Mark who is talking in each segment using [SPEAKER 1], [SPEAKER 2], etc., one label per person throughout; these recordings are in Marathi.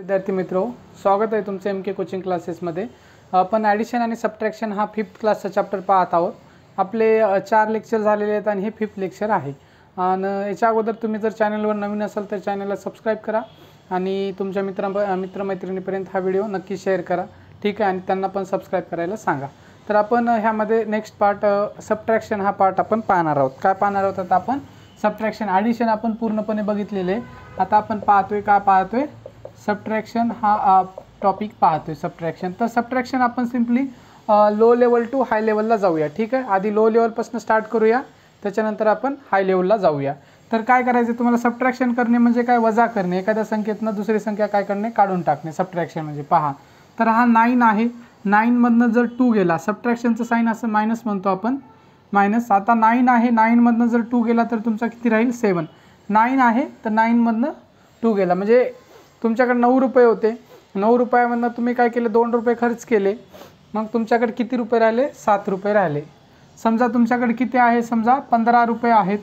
[SPEAKER 1] विद्यार्थी मित्रो, स्वागत आहे तुमचं एम के कोचिंग क्लासेसमध्ये। आपण ॲडिशन आणि सबट्रॅक्शन हा 5th क्लासचा चॅप्टर पाहत आहोत। आपले 4 लेक्चर झालेले आहेत आणि हे 5th लेक्चर आहे। आणि याच्या अगोदर तुम्ही जर चॅनलवर नवीन असाल तर चॅनलला सबस्क्राइब करा आणि तुमच्या मित्रमैत्रिणींपर्यंत हा व्हिडिओ नक्की शेअर करा, ठीक आहे, आणि त्यांना पण सबस्क्राइब करायला सांगा। तर आपण ह्यामध्ये नेक्स्ट पार्ट सबट्रॅक्शन हा पार्ट आपण पाहणार आहोत। काय पाहणार आहोत आता आपण? सबट्रॅक्शन। ॲडिशन आपण पूर्णपणे बघितलेले आहे, आता आपण पाहतोय काय पाहतोय? सबट्रॅक्शन हा टॉपिक पाहतोय सबट्रॅक्शन। तर सबट्रॅक्शन आपण सिंपली लो लेवल टू हाय लेवलला जाऊया, ठीक आहे। आधी लो लेवलपासून स्टार्ट करूया, त्याच्यानंतर आपण हाय लेवलला जाऊया। तर काय करायचं तुम्हाला? सबट्रॅक्शन करणे म्हणजे काय? वजा करणे, एखाद्या संख्येतनं दुसरी संख्या काय करणे? काढून टाकणे। सबट्रॅक्शन म्हणजे पहा, तर हा 9 आहे, 9 मधनं जर 2 गेला, सबट्रॅक्शनचं साइन असं मायनस म्हणतो आपण, मायनस। आता 9 आहे, 9 मधनं जर 2 गेला तर तुमचा किती राहील? 7। 9 आहे तर 9 मधनं 2 गेला म्हणजे तुमच्याकडे 9 रुपये होते, 9 रुपयामधनं तुम्ही काय केले? 2 रुपये खर्च केले, मग तुमच्याकडे किती रुपये राहिले? 7 रुपये राहिले। समजा तुमच्याकडे किती आहे? समजा 15 रुपये आहेत,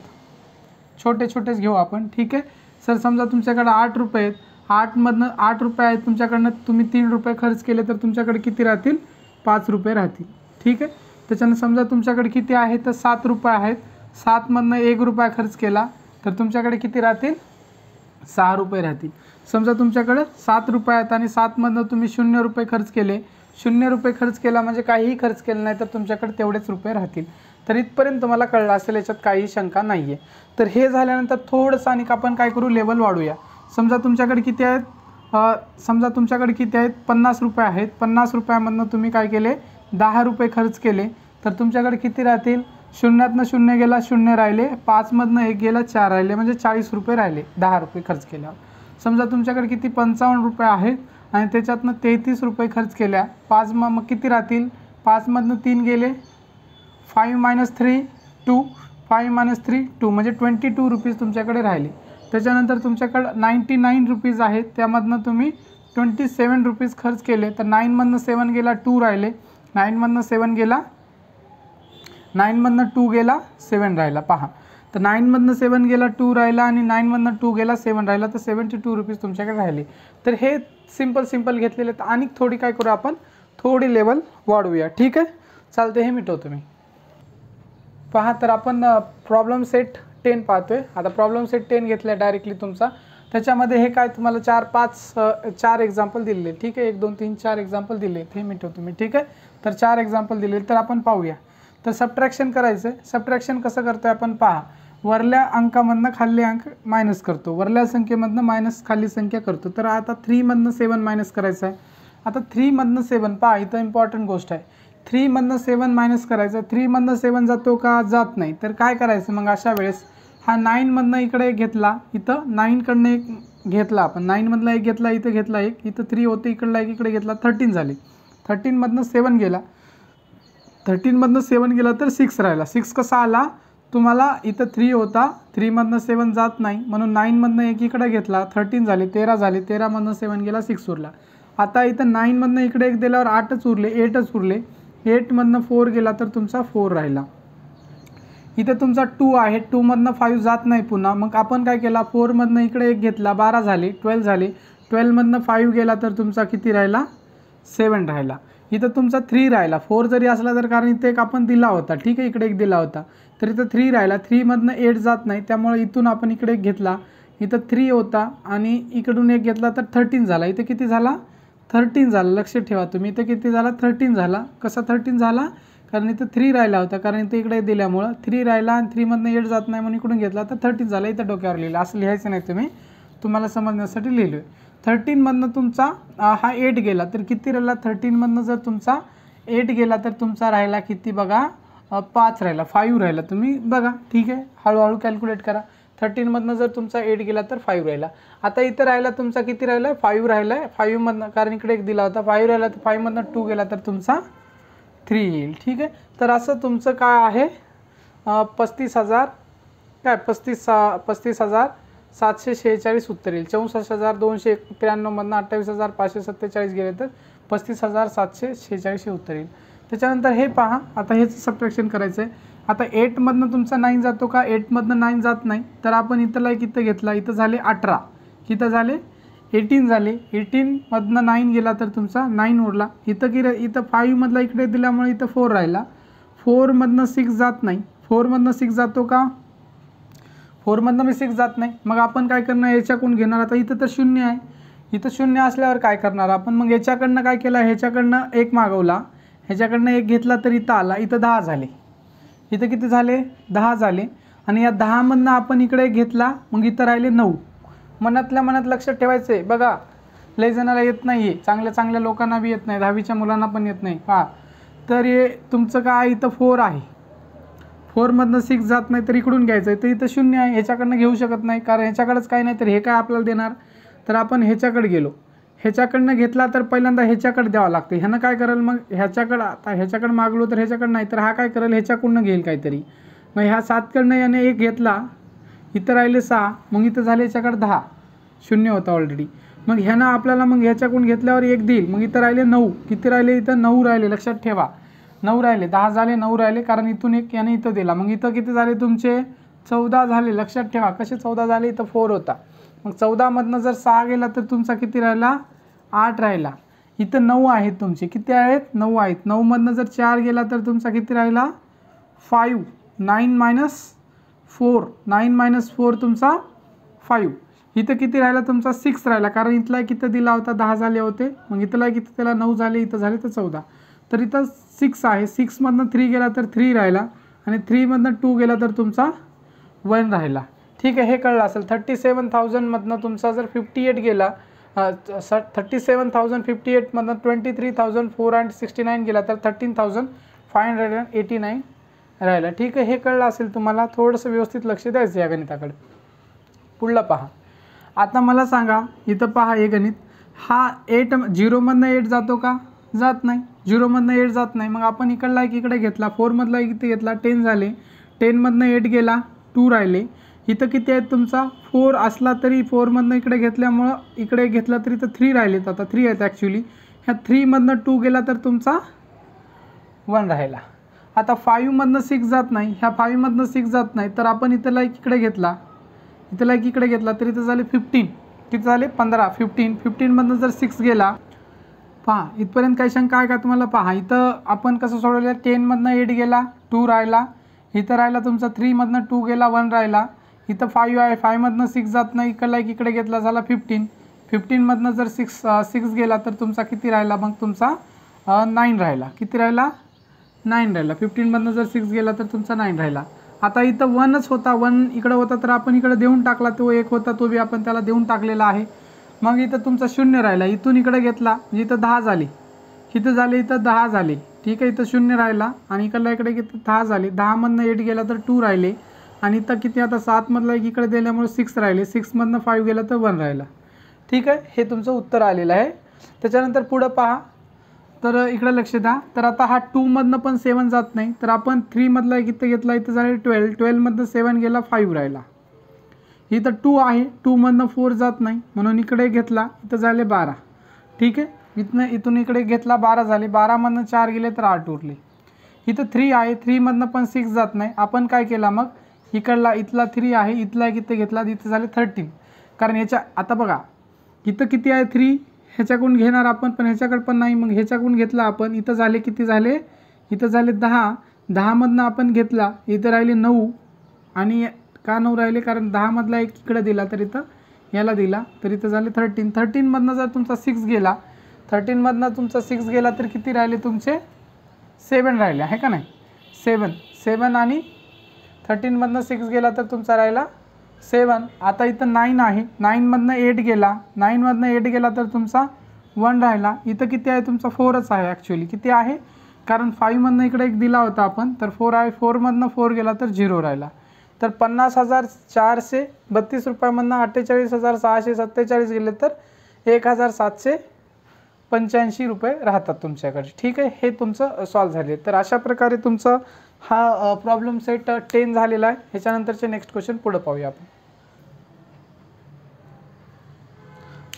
[SPEAKER 1] छोटे छोटेच घेऊ आपण, ठीक आहे सर। समजा तुमच्याकडे 8 रुपये आहेत, 8मधनं 8 रुपये आहेत तुमच्याकडनं, तुम्ही 3 रुपये खर्च केले तर तुमच्याकडे किती राहतील? 5 रुपये राहतील, ठीक आहे। त्याच्यानं समजा तुमच्याकडे किती आहे? तर 7 रुपये आहेत, 7मधनं 1 रुपया खर्च केला तर तुमच्याकडे किती राहतील? 6 रुपये राहतील। समजा तुमच्याकडे 7 रुपये आहेत आणि 7मधनं तुम्ही 0 रुपये खर्च केले, 0 रुपये खर्च केला म्हणजे काहीही खर्च केलं नाही तर तुमच्याकडे तेवढेच रुपये राहतील। तर इथपर्यंत तुम्हाला कळलं असेल, याच्यात काही शंका नाही आहे। तर हे झाल्यानंतर थोडंसं आणि आपण काय करू? लेवल वाढूया। समजा तुमच्याकडे किती आहेत? समजा तुमच्याकडे किती आहेत? 50 रुपये आहेत, 50 रुपयामधनं तुम्ही काय केले? 10 रुपये खर्च केले तर तुमच्याकडे किती राहतील? 0तनं 0 गेला, 0 राहिले, 5मधनं 1 गेला, 4 राहिले, म्हणजे 40 रुपये राहिले 10 रुपये खर्च केल्यावर। समजा तुमच्याकडे किती? 55 रुपये आहेत आणि त्याच्यातनं 33 रुपये खर्च केल्या, 5 मग किती राहतील? 5मधनं 3 गेले, 5 - 3 2, 5 - 3 2, म्हणजे 22 रुपीज तुमच्याकडे राहिले। त्याच्यानंतर तुमच्याकडं 99 रुपीज आहेत, त्यामधनं तुम्ही 27 रुपीज खर्च केले तर 9मधनं 7 गेला, 2 राहिले, 9मधनं 7 गेला, 9मधनं 2 गेला, 7 राहिला, पहा। तर 9मधनं 7 गेला, 2 राहिला आणि 9मधनं 2 गेला, 7 राहिला, तर 72 रुपीज तुमच्याकडे राहिले। तर हे सिंपल घेतलेले। तर आणि थोडी काय करू आपण? थोडी लेवल वाढवूया, ठीक आहे, चालते। हे मिटवतो मी, पहा। तर आपण प्रॉब्लेम सेट 10 पाहतोय। आता प्रॉब्लेम सेट 10 घेतला डायरेक्टली तुमचा, त्याच्यामध्ये हे काय तुम्हाला 4 एक्झाम्पल दिलेले, ठीक आहे, 1 2 3 4 एक्झाम्पल दिले, हे मिटवतो मी, ठीक आहे। तर 4 एक्झाम्पल दिले, तर आपण पाहूया। तर सबट्रॅक्शन करायचं आहे। सबट्रॅक्शन कसं करतोय आपण? पहा, वरल्या अंकामधनं खाल्ले अंक मायनस करतो, वरल्या संख्येमधनं मायनस खाली संख्या करतो। तर आता 3मधनं 7 मायनस करायचं आहे। आता 3मधनं 7, पहा इथं इम्पॉर्टंट गोष्ट आहे, 3मधनं 7 मायनस करायचं। 3मधनं 7 जातो का? जात नाही। तर काय करायचं मग अशा वेळेस? हा 9मधनं इकडे एक घेतला, इथं 9कडनं एक घेतला आपण, 9मधला एक घेतला, इथं घेतला एक, इथं 3 होते, इकडला एक इकडे घेतला, 13 झाले। 13मधनं 7 गेला, 13मधनं 7 गेला तर 6 राहिला, 6 कसा आला तुम्हाला? इथं 3 होता, 3मधनं 7 जात नाही म्हणून 9मधनं एक इकडे घेतला, 13 झाले, 13 झाले, 13मधनं 7 गेला, 6 उरला। आता इथं 9मधनं इकडे एक दिल्यावर 8च उरले, 8च उरले, 8मधनं 4 गेला तर तुमचा 4 राहिला। इथं तुमचा 2 आहे, 2मधनं 5 जात नाही पुन्हा, मग आपण काय केला? 4मधनं इकडे एक घेतला, 12 झाले, 12 झाले, 12मधनं 5 गेला तर तुमचा किती राहिला? 7 राहिला। इथं तुमचा 3 राहिला, 4 जरी असला तर, कारण इथे एक आपण दिला होता, ठीक आहे, इकडे एक दिला होता, तर इथं 3 राहिला, 3मधनं 8 जात नाही, त्यामुळे इथून आपण इकडे एक घेतला, इथं 3 होता आणि इकडून एक घेतला तर 13 झाला। इथं किती झाला? 13 झाला, लक्ष ठेवा तुम्ही, इथं किती झाला? 13 झाला। कसा 13 झाला? कारण इथं 3 राहिला होता, कारण इथं इकडे दिल्यामुळं 3 राहिला आणि 3मधनं 8 जात नाही म्हणून इकडून घेतला तर 13 झाला। इथं डोक्यावर लिहिलं, असं लिहायचं नाही तुम्ही, तुम्हाला समजण्यासाठी लिहिलो आहे। 13मधनं तुमचा हा 8 गेला तर किती राहिला? 13मधनं जर तुमचा 8 गेला तर तुमचा राहिला किती बघा? 5 राहिला, 5 राहिला, तुम्ही बघा, ठीक आहे, हळूहळू कॅल्क्युलेट करा। 13मधनं जर तुमचा 8 गेला तर 5 राहिला। आता इथं राहिला तुमचा किती राहिला? 5 राहिला आहे, 5मधनं, कारण इकडे एक दिला होता, 5 राहिला, तर 5मधनं 2 गेला तर तुमचा 3 येईल, ठीक आहे। तर असं तुमचं काय आहे? 35,000 काय 35,746 उत्तर येईल। 64,293 मधनं 28,547 गेले तर 35,746 हे उत्तर येईल। त्याच्यानंतर हे पहा, आता हेच सबट्रॅक्शन करायचं आहे। आता 8मधनं तुमचा 9 जातो का? 8मधनं 9 जात नाही, तर आपण इथला एक इथं घेतला, इथं झाले 18, इथं झाले 18 झाले, 18मधनं 9 गेला तर तुमचा 9 उरला. इथं 5मधला इकडे दिल्यामुळे इथं 4 राहिला. 4मधनं 6 जात नाही, 4मधनं 6 जातो का? 4मधनं मी 6 जात नाही. मग आपण काय करणार, याच्याकडून घेणार. आता इथं तर 0 आहे, इथं 0 असल्यावर काय करणार आपण, मग याच्याकडनं काय केलं, ह्याच्याकडनं 1 मागवला, ह्याच्याकडनं 1 घेतला तर इथं आला. इथं 10 झाले, इथं किती झाले, 10 झाले. आणि या 10मधनं आपण इकडे घेतला, मग इथं राहिले 9. मनातल्या मनात लक्षात ठेवायचं आहे बघा, लय जणाला येत नाही आहे, चांगल्या लोकांना बी येत नाही, 10वीच्या मुलांना पण येत नाही. पहा, तर हे तुमचं काय, इथं 4 आहे, 4मधनं 6 जात नाही तर इकडून घ्यायचं आहे. तर इथं 0 आहे, ह्याच्याकडनं घेऊ शकत नाही कारण ह्याच्याकडेच काही नाही. तर हे काय आपल्याला देणार, तर आपण ह्याच्याकडे गेलो, ह्याच्याकडनं घेतला तर पहिल्यांदा ह्याच्याकडे द्यावं लागते. ह्यानं काय करेल मग, ह्याच्याकडं आता ह्याच्याकडे मागलो तर ह्याच्याकडं नाही, तर हा काय करेल, ह्याच्याकडनं घेईल काहीतरी. मग ह्या 7कडनं याने 1 घेतला, इथं राहिले 6, मग इथं झाले याच्याकडे 10, 0 होता ऑलरेडी. मग ह्यानं आपल्याला मग ह्याच्याकडून घेतल्यावर 1 देईल, मग इथं राहिले 9. किती राहिले, इथं 9 राहिले. लक्षात ठेवा 9 राहिले, 10 झाले, 9 राहिले, कारण इथून 1 याने इथं दिला. मग इथं किती झाले तुमचे, 14 झाले. लक्षात ठेवा कसे 14 झाले, इथं 4 होता. मग 14मधनं जर 6 गेला तर तुमचा किती राहिला, 8 राहिला. इथं 9 आहेत तुमचे, किती आहेत, 9 आहेत. 9मधनं जर 4 गेला तर तुमचा किती राहिला, 5. 9 - 4, 9 - 4 तुमचा 5. इथं किती राहिला तुमचा, 6 राहिला, कारण इथला एक इथं दिला होता, 10 झाले होते. मग इथला एक इथं त्याला 9 झाले, इथं झाले तर 14. तर इथं 6 आहे, 6मधनं 3 गेला तर 3 राहिला, आणि 3मधनं 2 गेला तर तुमचा 1 राहिला. ठीक आहे, हे कळलं असेल. 37,000मधनं तुमचा जर 58 गेला, 37,058मधनं 23,469 गेला तर 13,589 राहिला. ठीक आहे, हे कळलं असेल तुम्हाला. थोडंसं व्यवस्थित लक्ष द्यायचं या गणिताकडे. पुढलं पहा. आता मला सांगा, इथं पहा हे गणित, हा 0मधनं 8 जातो का, जात नाही. 0मधनं 8 जात नाही. मग आपण इकडला एक इकडे घेतला, 4मधला एक इथे घेतला, 10 झाले. 10मधनं 8 गेला, 2 राहिले. इथं किती आहेत तुमचा, 4 असला तरी 4मधनं इकडे घेतल्यामुळं इकडे घेतला तरी इथं 3 राहिलेत. आता 3 आहेत ॲक्च्युली. ह्या 3मधनं 2 गेला तर तुमचा 1 राहिला. आता 5मधनं 6 जात नाही, ह्या 5मधनं 6 जात नाही, तर आपण इथला एक इकडे घेतला, इथला एक इकडे घेतला तर इथं झाले 15. किती झाले, 15. 15मधनं जर 6 गेला, पहा इथपर्यंत काही शंका आहे का तुम्हाला. पहा इथं आपण कसं सोडवलं, 10मधनं 8 गेला, 2 राहिला. इथं राहिला तुमचा 3मधनं 2 गेला, 1 राहिला. इथं 5 आहे, 5मधनं 6 जात नाही, इकडला एक इकडे घेतला, झाला 15. 15मधनं जर 6 गेला तर तुमचा किती राहिला, मग तुमचा 9 राहिला. किती राहिला, 9 राहिला. 15मधनं जर 6 गेला तर तुमचा 9 राहिला. आता इथं 1च होता, 1 इकडं होता तर आपण इकडे देऊन टाकला. तो 1 होता, तो बी आपण त्याला देऊन टाकलेला आहे. मग इथं तुमचा 0 राहिला. इथून इकडे घेतला म्हणजे इथं 10 झाले, किती झाले, इथं 10 झाले. ठीक आहे, इथं 0 राहिला आणि इकडला इकडे किती 10 झाले. 10मधनं 8 गेला तर 2 राहिले, आणि इथं किती आता 7मधला एक इकडे दिल्यामुळे 6 राहिले. 6मधनं 5 गेला तर 1 राहिला. ठीक आहे, हे तुमचं उत्तर आलेलं आहे. त्याच्यानंतर पुढं पहा, तर इकडे लक्ष द्या. तर आता हा 2मधनं पण 7 जात नाही, तर आपण 3मधला एक इथं घेतला, इथं झाले 12. 12मधनं 7 गेला, 5 राहिला. इथं 2 आहे, 2मधनं 4 जात नाही, म्हणून इकडे घेतला, इथं झाले 12. ठीक आहे, इथून इकडे घेतला, 12 झाले. 12मधनं 4 गेले तर 8 उरले. इथं 3 आहे, 3मधनं पण 6 जात नाही. आपण काय केला मग, इथला 3 आहे, इथला एक इथं घेतला, इथं झाले 13. कारण ह्याच्या आता बघा इथं किती आहे, 3 ह्याच्याकडून घेणार आपण, पण ह्याच्याकडे पण नाही. मग ह्याच्याकडून घेतला आपण, इथं झाले किती झाले, इथं झाले 10. 10मधनं आपण घेतला, इथं राहिले 9. आणि का 9 राहिले, कारण 10मधला एक इकडे दिला तर इथं याला दिला, तर इथं झाले 13. 13मधनं जर तुमचा 6 गेला, 13मधनं तुमचा 6 गेला तर किती राहिले तुमचे, 7 राहिले, आहे का नाही. 7 आणि 13मधनं 6 गेला तर तुमचा राहिला 7. आता इथं 9 आहे, 9मधनं 8 गेला, 9मधनं 8 गेला तर तुमचा 1 राहिला. इथं किती आहे तुमचा 4च आहे ॲक्च्युली. किती आहे, कारण 5मधनं इकडे एक दिला होता आपण, तर 4 आहे. 4मधनं 4 गेला तर 0 राहिला. तर 50,432 रुपयामधनं 48,647 गेले तर 1,785 रुपये राहतात तुमच्याकडे. ठीक आहे, हे तुमचं सॉल्व झाले. तर अशा प्रकारे तुमचं हा प्रॉब्लेम सेट 10 झालेला आहे. ह्याच्यानंतरचे नेक्स्ट क्वेश्चन पुढे पाहूया आपण.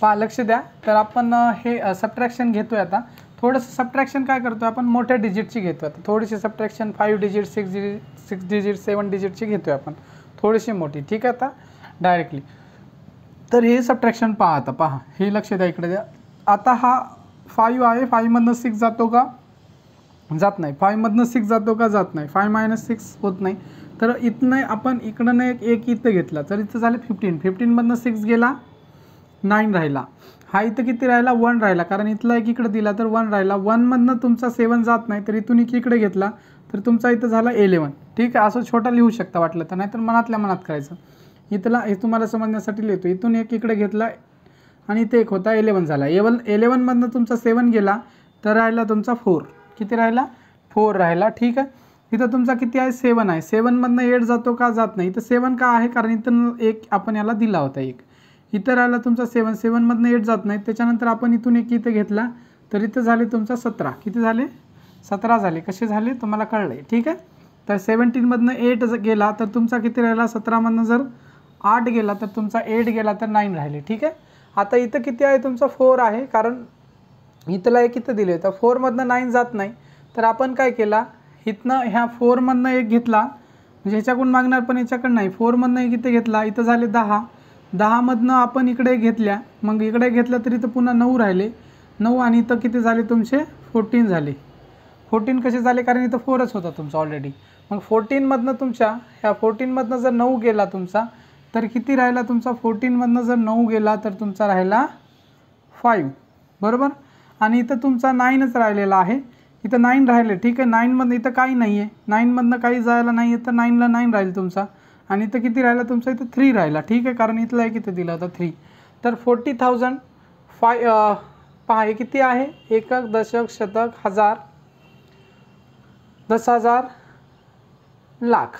[SPEAKER 1] पहा लक्ष द्या. तर आपण हे सबट्रॅक्शन घेतोय. आता थोडंसं सबट्रॅक्शन काय करतो आपण, मोठ्या डिजिटची घेतो. आता थोडीशी सबट्रॅक्शन 5 डिजिट 6 डिजिट 7 डिजिटची घेतोय आपण, थोडीशी मोठी. ठीक आहे, आता डायरेक्टली तर हे सबट्रॅक्शन पहा, आता पहा हे लक्ष द्या, इकडे द्या. आता हा 5 आहे, 5 मधनं 6 जातो का, जात नाही. 5 मधनं 6 जातो का, जात नाही. 5 - 6 होत नाही. तर इथनं आपण इकडनं एक इथं घेतला तर इथं झाले 15. 15 मधनं 6 गेला, 9 राहिला. हा इथं किती राहिला, 1 राहिला, कारण इथला एक इकडे दिला तर 1 राहिला. 1 मधनं तुमचा 7 जात नाही, तर इथून एक इकडे घेतला तर तुमचा इथं झाला 11. ठीक आहे, असं छोटा लिहू शकता वाटलं तर, नाहीतर मनातल्या मनात करायचं. इथला हे तुम्हाला समजण्यासाठी लिहितो. इथून एक इकडे घेतला आणि इथे एक होता, 11 झाला. 11 मधनं तुमचा 7 गेला तर राहिला तुमचा 4. किती राहिला, 4 राहिला. ठीक आहे, इथं तुमचा किती आहे, 7 आहे. 7 मधनं 8 जातो का, जात नाही. इथं 7 का आहे, कारण इथं एक आपण याला दिला होता एक. इथं राहिला तुमचा 7. 7 मधनं 8 जात नाही. त्याच्यानंतर आपण इथून एक इथं घेतला तर इथं झाले तुमचा 17. किती झाले, 17 झाले. कसे झाले तुम्हाला कळलं आहे. ठीक आहे, तर 17 मधनं 8 गेला तर तुमचा किती राहिला, 17 मधनं जर 8 गेला तर तुमचा 8 गेला तर 9 राहिले. ठीक आहे, आता इथं किती आहे तुमचा 4 आहे, कारण इथला एक इथं दिले. तर 4 मधनं 9 जात नाही, तर आपण काय केला, इथनं ह्या 4 मधनं एक घेतला, म्हणजे ह्याच्याकडून मागणार पण ह्याच्याकडून नाही. 4 मधनं एक इथं घेतला, इथं झाले 10. 10 मधनं आपण इकडे घेतल्या, मग इकडे घेतलं तर इथं पुन्हा 9 राहिले. 9 आणि इथं किती झाले तुमचे 14 झाले. 14 कसे झाले, कारण इथं 4च होता तुमचा ऑलरेडी. मग 14 मधनं तुमच्या ह्या 14 मधनं जर 9 गेला तुमचा तर किती राहिला तुमचा, 14 मधनं जर 9 गेला तर तुमचा राहिला 5. बरोबर, आणि इथं तुमचा 9च राहिलेला आहे. इथं 9 राहिले. ठीक आहे, 9 मधनं इथं काही नाही आहे, 9 मधनं काही जायला नाही आहे, तर 9ला 9 राहील तुमचा. आणि इथं किती राहिला तुमचा, इथं 3 राहिला. ठीक आहे, कारण इथला एक इथं दिला होता 3. तर 40,000 पहा हे किती आहे, एकक, दशक, शतक, हजार, 10,000, लाख.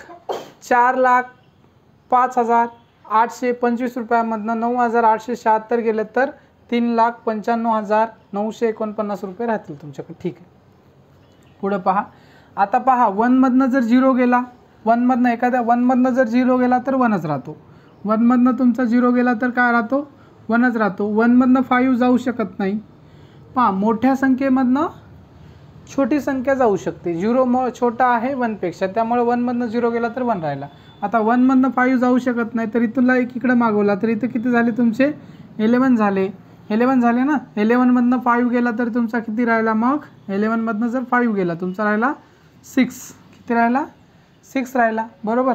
[SPEAKER 1] 4,05,825 रुपयामधनं 9,876 गेले तर 3,95,949 रुपये राहतील तुमच्याकडे. ठीक आहे, पुढं पहा. आता पहा 1 मधनं जर 0 गेला, 1 मधनं एखाद्या 1 मधनं जर 0 गेला तर 1च राहतो. 1 मधनं तुमचा 0 गेला तर काय राहतो, 1च राहतो. 1 मधनं 5 जाऊ शकत नाही. पहा मोठ्या संख्येमधनं छोटी संख्या जाऊ शकते. 0 छोटा आहे 1 पेक्षा, त्यामुळे 1 मधनं 0 गेला तर 1 राहिला. आता 1 मधनं 5 जाऊ शकत नाही, तर इथूनला एक इकडे मागवला तर इथं किती झाले तुमचे 11 झाले. 11 झाले ना. 11 मधनं 5 गेला तर तुमचा किती राहिला, मग 11 मधनं जर 5 गेला तुमचा राहिला 6. किती राहिला, 6 राहिला. बरोबर,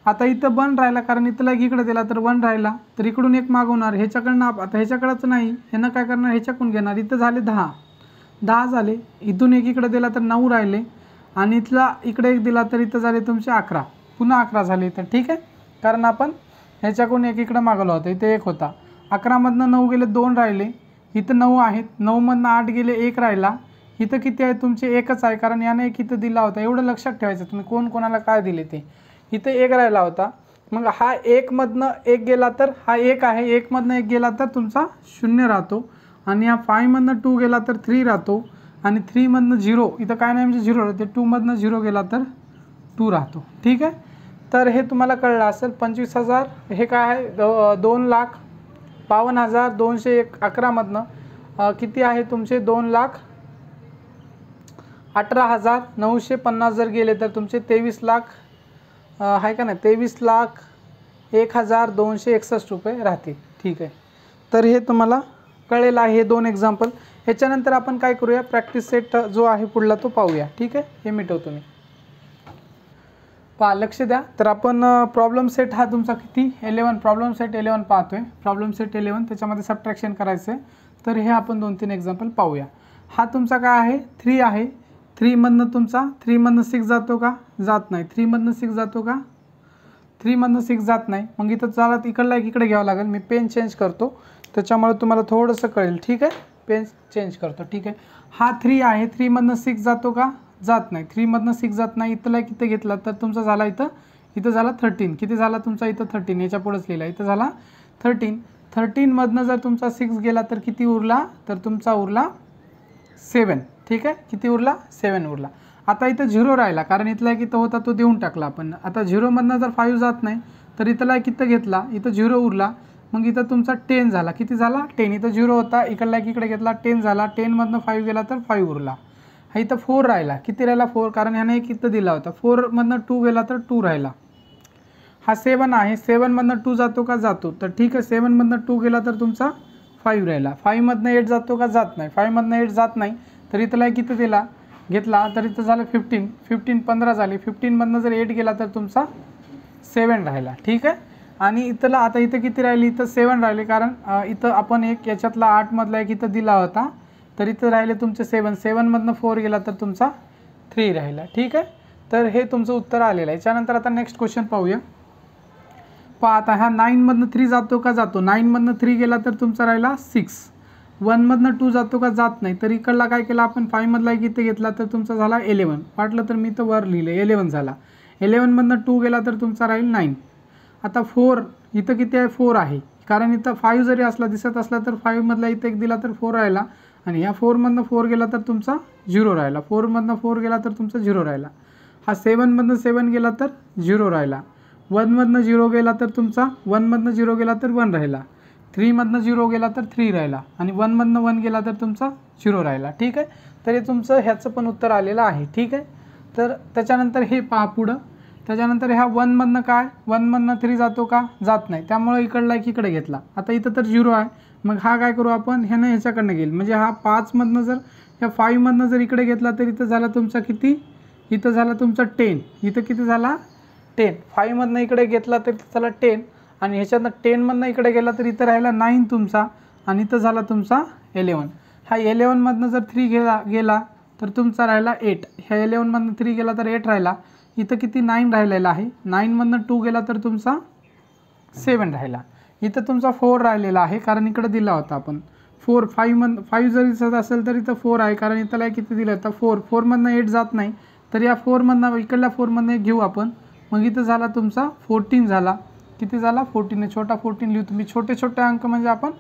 [SPEAKER 1] आता इथं 1 राहिला, कारण इथला एक इकडे दिला तर 1 राहिला. तर इकडून एक मागवणार, ह्याच्याकडनं आता ह्याच्याकडंच नाही, ह्यानं काय करणार, ह्याच्याकडून घेणार. इथं झाले 10 झाले. इथून एक इकडे दिला तर 9 राहिले, आणि इथला इकडे एक दिला तर इथं झाले तुमचे 11. पुन्हा 11 झाले इथं. ठीक आहे, कारण आपण ह्याच्याकडून एक इकडं मागवलं होतं, इथे 1 होता. 11 मधनं 9 गेले 2 राहिले. इथं 9 आहेत. 9 मधनं 8 गेले 1 राहिला. इथं किती आहे तुमचे 1च आहे, कारण याने एक इथं दिला होता. एवढं लक्षात ठेवायचं तुम्ही कोण कोणाला काय दिले ते. इथं 1 राहिला होता, मग हा 1 मधनं 1 गेला तर हा 1 आहे. 1 मधनं 1 गेला तर तुमचा 0 राहतो, आणि हा 5 मधनं 2 गेला तर 3 राहतो, आणि 3 मधनं 0 इथं काय नाही म्हणजे 0 राहते. 2 मधनं 0 गेला तर 2 राहतो. ठीक आहे, तर हे तुम्हाला कळलं असेल. 25,000 हे काय आहे, 2,52,211 मधनं किती आहे तुमचे 2,18,950 जर गेले तर तुमचे 23 लाख आहे का नाही, 23,01,261 रुपये राहतील. ठीक आहे, तर हे तुम्हाला कळेल आहे हे 2 एक्झाम्पल. ह्याच्यानंतर आपण काय करूया, प्रॅक्टिस सेट जो आहे पुढला तो पाहूया. ठीक आहे, हे मिटवतो मी. पहा लक्ष द्या. तर आपण प्रॉब्लेम सेट हा तुमचा किती 11 प्रॉब्लेम सेट 11 पाहतोय. प्रॉब्लेम सेट 11 त्याच्यामध्ये सबट्रॅक्शन करायचं आहे. तर हे आपण 2-3 एक्झाम्पल पाहूया. हा तुमचा काय आहे 3 आहे. 3 मधनं तुमचा 3 मधनं 6 जातो का, जात नाही. 3 मधनं 6 जातो का, 3 मधनं 6 जात नाही. मग इथं चला इकडला एक इकडे घ्यावं लागेल. मी पेन चेंज करतो त्याच्यामुळे तुम्हाला थोडंसं कळेल. ठीक आहे, पेन चेंज करतो. ठीक आहे, हा 3 आहे. 3 मधनं 6 जातो का, जात नाही. 3 मधनं 6 जात नाही. इथला एक इथं घेतला तर तुमचा झाला इथं झाला 13. किती झाला तुमचा इथं 13, याच्या पुढेच लिहिला. इथं झाला 13. 13 मधनं जर तुमचा 6 गेला तर किती उरला, तर तुमचा उरला 7. ठीक आहे, किती उरला 7 उरला. आता इथं 0 राहिला, कारण इथला एक इथं होता तो देऊन टाकला आपण. आता 0 मधनं जर 5 जात नाही तर इथला एक इथं घेतला, इथं 0 उरला. मग इथं तुमचा 10 झाला. किती झाला 10. इथं 0 होता, इकडला एक इकडे घेतला 10 झाला. 10 मधनं 5 गेला तर 5 उरला. हा इथं 4 राहिला. किती राहिला 4, कारण ह्याने एक इथं दिला होता. 4 मधनं 2 गेला तर 2 राहिला. हा 7 आहे, 7मधनं 2 जातो का जातो, तर ठीक आहे 7मधनं 2 गेला तर तुमचा 5 राहिला. 5मधनं 8 जातो का जात नाही, 5मधनं 8 जात नाही, तर इथला किती दिला घेतला तर इथं झालं 15, 15 झाले, 15मधनं जर 8 गेला तर तुमचा 7 राहिला. ठीक आहे. आणि इथला आता इथं किती राहिली, इथं 7 राहिले, कारण इथं आपण एक याच्यातला 8मधला एक इथं दिला होता, तर इथं राहिले तुमचे 7, 7मधनं 4 गेला तर तुमचा 3 राहिला. ठीक आहे. तर हे तुमचं उत्तर आलेलं आहे. याच्यानंतर आता नेक्स्ट क्वेश्चन पाहूया. पहा आता हा 9मधनं 3 जातो का जातो, 9मधनं 3 गेला तर तुमचा राहिला 6, 1मधनं 2 जातो का जात नाही, तर इकडला काय केला आपण 5मधला एक इथे घेतला तर तुमचा झाला 11, वाटलं तर मी तर वर लिहिलं 11 झाला. 11मधनं 2 गेला तर तुमचा राहील 9. आता 4 इथं किती आहे, 4 आहे, कारण इथं 5 जरी असला दिसत असला तर 5मधला इथं एक दिला तर 4 राहिला, आणि ह्या 4मधनं 4 गेला तर तुमचा 0 राहिला, 4मधनं 4 गेला तर तुमचा 0 राहिला. हा 7मधनं 7 गेला तर 0 राहिला, 1मधनं 0 गेला तर तुमचा 1मधनं 0 गेला तर 1 राहिला, 3मधनं 0 गेला तर 3 राहिला, आणि 1मधनं 1 गेला तर तुमचा 0 राहिला. ठीक आहे. तर हे तुमचं ह्याचं पण उत्तर आलेलं आहे. ठीक आहे. तर त्याच्यानंतर हे पहा पुढं, त्याच्यानंतर ह्या 1मधनं काय, 1मधनं 3 जातो का जात नाही, त्यामुळे इकडला एक इकडे घेतला. आता इथं तर 0 आहे, मग हा काय करू आपण, ह्यानं ह्याच्याकडनं घेईल, म्हणजे हा 5मधनं जर ह्या 5मधनं जर इकडे घेतला तर इथं झाला तुमचा किती, इथं झाला तुमचा 10, इथं किती झाला 10, 5मधनं इकडे घेतला तर इथं झाला 10, आणि ह्याच्यातनं 10मधनं इकडे गेला तर इथं राहिला 9 तुमचा, आणि इथं झाला तुमचा 11. हा 11मधनं जर 3 गेला तर तुमचा राहिला 8, ह्या 11मधनं 3 गेला तर 8 राहिला, इथं किती 9 राहिलेला आहे, 9मधनं 2 गेला तर तुमचा 7 राहिला, इथं तुमचा 4 राहिलेला आहे, कारण इकडे दिला होता आपण 4, 5 जरी दिसत असेल तर इथं 4 आहे, कारण इथं किती दिलं होतं 4, 4मधनं 8 जात नाही, तर या 4मधनं इकडल्या 4मधनं एक घेऊ आपण, मग इथं झाला तुमचा 14 झाला, किती झाला 14, छोटा 14 लिहतो मी, छोटे छोटे अंक म्हणजे आपण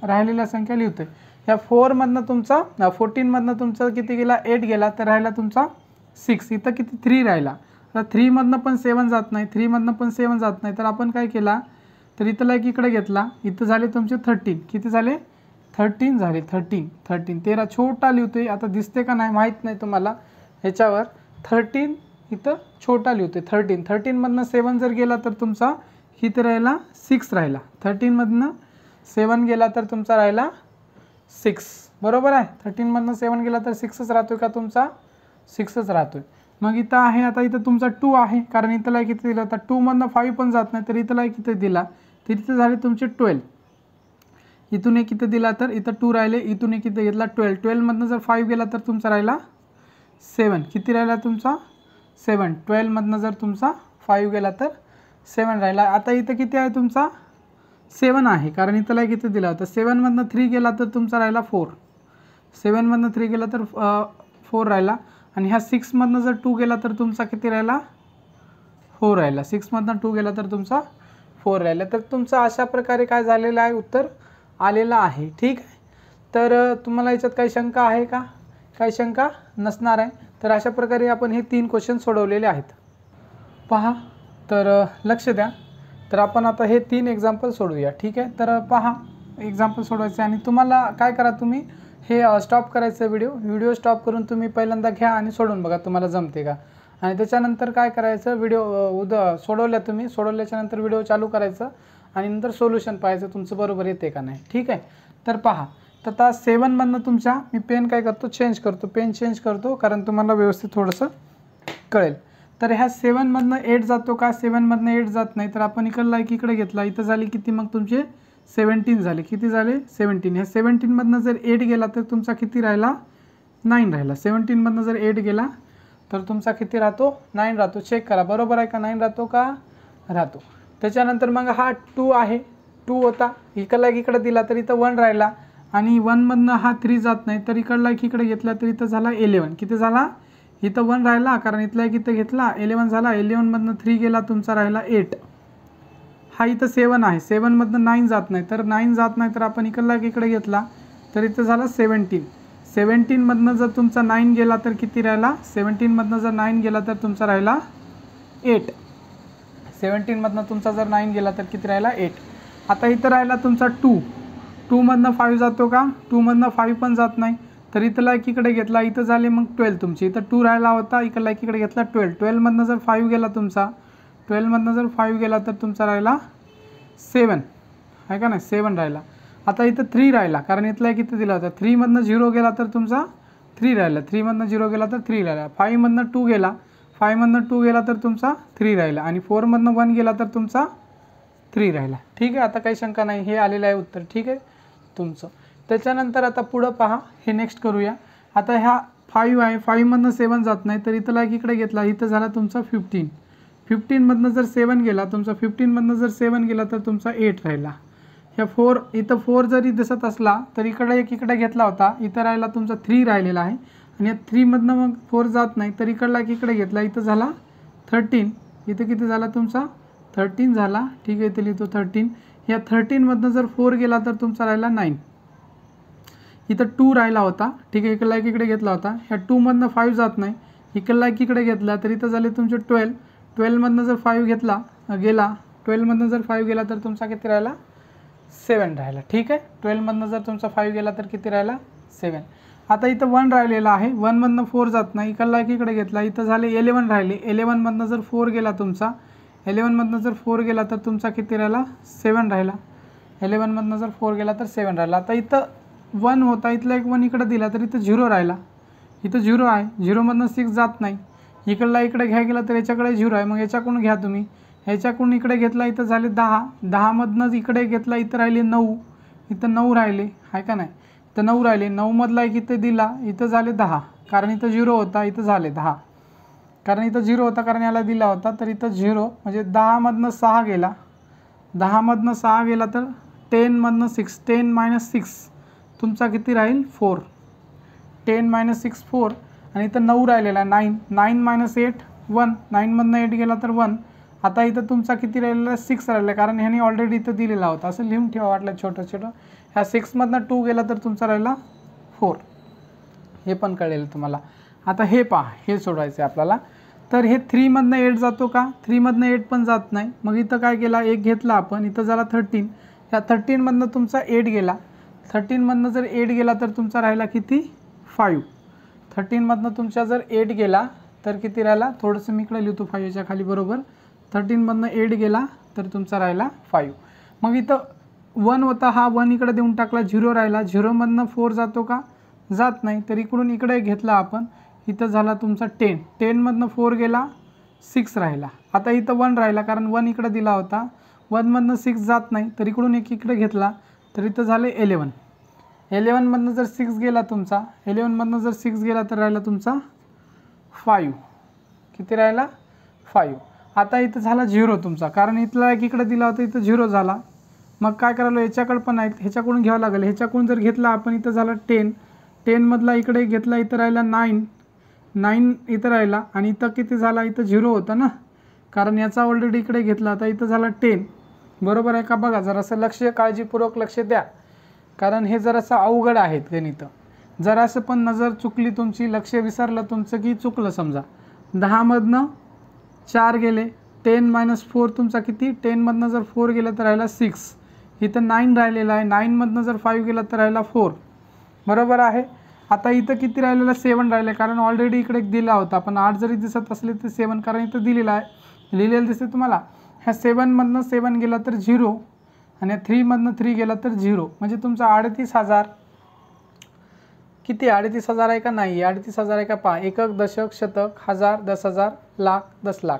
[SPEAKER 1] राहिलेल्या संख्या लिहितोय. या 4मधनं तुमचा 14मधनं तुमचा किती गेला 8 गेला, तर राहिला तुमचा 6, इथं किती 3 राहिला. तर 3मधनं पण 7 जात नाही, 3मधनं पण 7 जात नाही, तर आपण काय केला, तर इथला एक इकडे घेतला, इथं झाले तुमचे 13, किती झाले 13 झाले, 13 छोटा लिहितोय, आता दिसते का नाही माहीत नाही तुम्हाला ह्याच्यावर, 13 इथं छोटा लिहितोय 13, 13मधनं 7 जर गेला तर तुमचा इथं राहिला 6 राहिला, 13मधनं 7 गेला तर तुमचा राहिला 6, बरोबर आहे. 13मधनं 7 गेला तर 6च राहतोय का तुमचा, 6च राहतोय. मग इथं आहे, आता इथं तुमचा 2 आहे, कारण इथंला किती दिला होता, 2मधनं 5 पण जात नाही, तर इथंला किती दिला, तर इथं झाले तुमचे 12, इथून एक किती दिला तर इथं 2 राहिले, इथून एक किती घेतला 12, 12मधनं जर 5 गेला तर तुमचा राहिला 7, किती राहिला तुमचा 7, 12मधनं जर तुमचा 5 गेला तर 7 राहिला. आता इथं किती आहे तुमचा 7 आहे, कारण इथंला किती दिला होता, 7मधनं 3 गेला तर तुमचा राहिला 4, 7मधनं 3 गेला तर 4 राहिला, आणि ह्या 6मधनं जर 2 गेला तर तुमचा किती राहिला 4 राहिला, 6मधनं 2 गेला तर तुमचा 4 राहिला. तर तुमचं अशा प्रकारे काय झालेलं आहे, उत्तर आलेलं आहे. ठीक आहे. तर तुम्हाला याच्यात काही शंका आहे का, काही शंका नसणार आहे. तर अशा प्रकारे आपण हे 3 क्वेश्चन सोडवलेले आहेत. पहा, तर लक्ष द्या. तर आपण आता हे 3 एक्झाम्पल सोडवूया. ठीक आहे. तर पहा, एक्झाम्पल सोडवायचे, आणि तुम्हाला काय करा, तुम्ही हे स्टॉप करायचं, व्हिडिओ स्टॉप करून तुम्ही पहिल्यांदा घ्या आणि सोडून बघा तुम्हाला जमते का, आणि त्याच्यानंतर काय करायचं, व्हिडिओ सोडवल्या तुम्ही, सोडवल्याच्यानंतर व्हिडिओ चालू करायचं, आणि नंतर सोल्युशन पाहायचं तुमचं बरोबर येते का नाही. ठीक आहे. तर पहा, तर आता 7मधनं तुमच्या मी पेन काय करतो, पेन चेंज करतो, कारण तुम्हाला व्यवस्थित थोडंसं कळेल. तर ह्या 7मधनं 8 जातो का, 7मधनं 8 जात नाही, तर आपण इकडला एक इकडे घेतला, इथं झाली किती मग तुमचे 17 झाले, किती झाले 17. ह्या 17मधनं जर 8 गेला तर तुमचा किती राहिला 9 राहिला, 17मधनं जर 8 गेला तर तुमचा किती राहतो 9 राहतो. चेक करा बरोबर आहे का, 9 राहतो का, राहतो. त्याच्यानंतर मग हा 2 आहे, 2 होता, इकडला एक इकडे दिला तर इथं 1 राहिला, आणि 1मधनं हा 3 जात नाही, तर इकडला एक इकडे घेतला तर इथं झाला 11, किती झाला इथं 1 राहिला, कारण इथला एक इथं घेतला 11 झाला, 11मधनं 3 गेला तुमचा राहिला 8. हा इथं 7 आहे, 7मधनं 9 जात नाही, तर 9 जात नाही, तर आपण इकडला एक इकडे घेतला तर इथं झाला 17. 17मधनं जर तुमचा 9 गेला तर किती राहिला, 17मधनं जर 9 गेला तर तुमचा राहिला 8. 17मधनं तुमचा जर 9 गेला तर किती राहिला 8. आता इथं राहिला तुमचा 2मधनं 5 जातो का, 2मधनं 5 पण जात नाही, तर इथला एक इकडे घेतला, इथं झाले मग 12 तुमची, इथं 2 राहिला होता, इकडला एक इकडे घेतला 12. 12मधनं जर 5 गेला तुमचा, 12मधनं जर 5 गेला तर तुमचा राहिला 7 आहे का नाही, 7 राहिला. आता इथं 3 राहिला, कारण इथला किती दिला होता, 3मधनं 0 गेला तर तुमचा 3 राहिला, 3मधनं 0 गेला तर 3 राहिला. 5मधनं 2 गेला, 5मधनं 2 गेला तर तुमचा 3 राहिला, आणि 4मधनं 1 गेला तर तुमचा 3 राहिला. ठीक आहे, आता काही शंका नाही, हे आलेलं आहे उत्तर. ठीक आहे तुमचं. त्याच्यानंतर आता पुढं पहा, हे नेक्स्ट करूया. आता ह्या 5 आहे, 5मधनं 7 जात नाही, तर इथला इकडे घेतला, इथं झाला तुमचा 15. 15मधनं जर 7 गेला तुमचा, 15मधनं जर 7 गेला तर तुमचा 8 राहिला. ह्या 4, इथं 4 जरी दिसत असला तर इकडे घेतला होता, इथं राहिला तुमचा 3 राहिलेला आहे, आणि या 3मधनं मग 4 जात नाही, तर इकडे घेतला, इथं झाला 13. इथं किती झाला तुमचा 13 झाला. ठीक आहे, इथं लिहितो 13. या 13मधनं जर 4 गेला तर तुमचा राहिला 9. इथं 2 राहिला होता. ठीक आहे, इकडे घेतला होता, ह्या 2मधनं 5 जात नाही, इकडे घेतला, तर इथं झाले तुमचे 12. 12मधनं जर 5 गेला 12मधनं जर 5 गेला तर तुमचा किती राहिला 7 राहिला. ठीक आहे, 12मधनं जर तुमचा 5 गेला तर किती राहिला 7. आता इथं 1 राहिलेला आहे, 1मधनं 4 जात नाही, इकडे घेतला, इथं झाले 11 राहिले. 11मधनं जर 4 गेला तुमचा, 11मधनं जर 4 गेला तर तुमचा किती राहिला 7 राहिला. 11मधनं जर 4 गेला तर 7 राहिला. आता इथं 1 होता, इथला एक 1 इकडे दिला, तर इथं 0 राहिला, इथं 0 आहे. 0मधनं 6 जात नाही, इकडे घ्या गेला तर याच्याकडे 0 आहे, मग याच्याकडून घ्या तुम्ही, ह्याच्याकडून इकडे घेतला, इथं झाले 10. 10मधनं इकडे घेतला, इथं राहिले 9, इथं 9 राहिले आहे का नाही, तर 9 राहिले. 9मधला एक इथं दिला, इथं झाले 10, कारण इथं 0 होता, इथं झाले 10, कारण इथं 0 होता, कारण याला दिला होता, तर इथं 0, म्हणजे 10मधनं 6 गेला, 10मधनं 6 गेला तर 10मधनं 6, 10 - 6 तुमचा किती राहील 4. 10 - 6 4, आणि इथं 9 राहिलेला 9, 9 - 8 1, 9मधनं 8 गेला तर 1. आता इथं तुमचा किती राहिलेला 6 राहिला, कारण ह्याने ऑलरेडी इथं दिलेला होता, असं लिहून ठेवा वाटलं छोटं. ह्या 6मधनं 2 गेला तर तुमचा राहिला 4. हे पण कळेल तुम्हाला. आता हे पहा, हे सोडवायचं आहे आपल्याला. तर हे 3मधनं 8 जातो का, 3मधनं 8 पण जात नाही, मग इथं काय केला, एक घेतला आपण, इथं झाला 13. ह्या 13मधनं तुमचा 8 गेला, 13मधनं जर 8 गेला तर तुमचा राहिला किती 5. 13मधनं तुमच्या जर 8 गेला तर किती राहिला, थोडंसं मी इकडे लिहितो 5च्या खाली बरोबर. 13मधनं 8 गेला तर तुमचा राहिला 5. मग इथं 1 होता, हा 1 इकडे देऊन टाकला, 0 राहिला. 0मधनं 4 जातो का, जात नाही, तर इकडून इकडे घेतला आपण, इथं झाला तुमचा 10. 10मधनं 4 गेला, 6 राहिला. आता इथं 1 राहिला, कारण 1 इकडे दिला होता, 1मधनं 6 जात नाही, तर इकडून एक इकडे घेतला, तर इथं झाले 11. 11मधनं जर 6 गेला तुमचा, 11मधनं जर 6 गेला तर राहिला तुमचा 5. किती राहिला 5. आता इथं झाला 0 तुमचा, कारण इथला एक इकडे दिला होता, इथं 0 झाला. मग काय करायला, याच्याकडे पण आहेत, ह्याच्याकडून घ्यावं लागेल. ह्याच्याकडून जर घेतला आपण, इथं झाला 10. 10मधला इकडे घेतला, इथं राहिला 9 इथं राहिला, आणि इथं किती झाला, इथं 0 होतं ना, कारण याचा ऑलरेडी इकडे घेतला होता, इथं झाला 10. बरोबर आहे का, बघा जरासं काळजीपूर्वक लक्ष द्या, कारण हे जरासं अवघड आहेत गणित. जरासं पण नजर चुकली तुमची, लक्ष विसरलं तुमचं की चुकलं समजा. 10मधनं 4 गेले, 10 - 4 तुमचा किती, 10मधनं जर 4 गेलं तर राहिला 6, इथं 9 राहिलेला आहे, 9मधनं जर 5 गेला तर राहिला 4. बरोबर आहे. आता इथं किती राहिलेला 7 राहिले, कारण ऑलरेडी इकडे दिला होता, पण 8 जरी दिसत असले तर 7, कारण इथं दिलेला आहे, लिहिलेलं दिसते तुम्हाला. ह्या 7मधनं 7 गेला तर 0, आणि 3मधनं 3 गेला तर 0, म्हणजे तुमचा 38,000. किती 38,000 आहे का नाही, 38,000 आहे का पहा. एकक, दशक, शतक, हजार, 10,000, लाख, 10 लाख.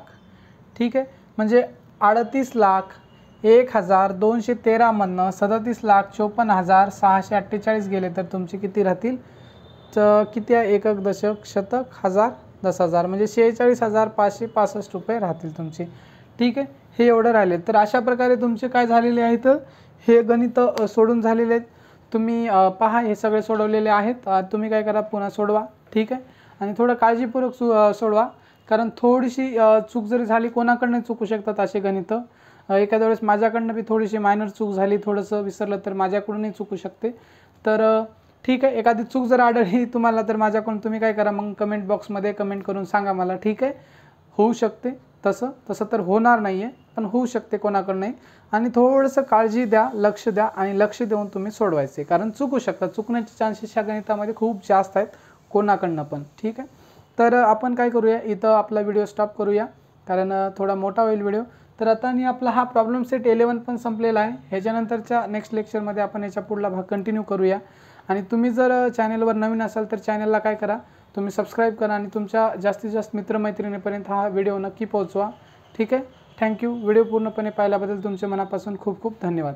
[SPEAKER 1] ठीक आहे, म्हणजे 38,01,213 मधनं 37,54,648 गेले तर तुमचे किती राहतील, तर किती आहे, एकक, दशक, शतक, हजार, 10,000, म्हणजे 46,565 रुपये राहतील तुमचे. ठीक आहे, हे एवढं राहिले. तर अशा प्रकारे तुमचे काय झालेले आहेत, हे गणित सोडून झालेले आहेत. तुम्ही पहा, हे सगळे सोडवलेले आहेत. तुम्ही काय करा, पुन्हा सोडवा. ठीक आहे, आणि थोडं काळजीपूर्वक सोडवा, कारण थोडीशी चूक जरी झाली, कोणाकडनं चुकू शकतात असे गणित. एखाद्या वेळेस माझ्याकडनं बी थोडीशी मायनर चूक झाली, थोडंसं विसरलं तर माझ्याकडूनही चुकू शकते. तर ठीक आहे, एखादी चूक जर आढळली तुम्हाला तर माझ्याकडून तुम्ही काय करा, मग कमेंट बॉक्समध्ये कमेंट करून सांगा मला. ठीक आहे, होऊ शकते तसं तर होणार नाही आहे, पण होऊ शकते कोणाकडनंही. आणि थोडंसं काळजी द्या, लक्ष द्या, आणि लक्ष देऊन तुम्ही सोडवायचे, कारण चुकू शकतात. चुकण्याचे चान्सेस ह्या गणितामध्ये खूप जास्त आहेत कोणाकडनं पण. ठीक आहे, तर आपण काय करूया, इथं आपला व्हिडिओ स्टॉप करूया, कारण थोडा मोठा होईल व्हिडिओ. तर आता आणि आपला हा प्रॉब्लेम सेट 11 पण संपलेला आहे. ह्याच्यानंतरच्या नेक्स्ट लेक्चरमध्ये आपण याच्या पुढला भाग कंटिन्यू करूया. आणि तुम्ही जर चॅनलवर नवीन असाल तर चॅनलला काय करा, तुम्ही सबस्क्राईब करा आणि तुमच्या जास्तीत जास्त मित्रमैत्रिणींपर्यंत हा व्हिडिओ नक्की पोहोचवा. ठीक आहे. थँक्यू. व्हिडिओ पूर्णपणे पाहिल्याबद्दल तुमचे मनापासून खूप खूप धन्यवाद.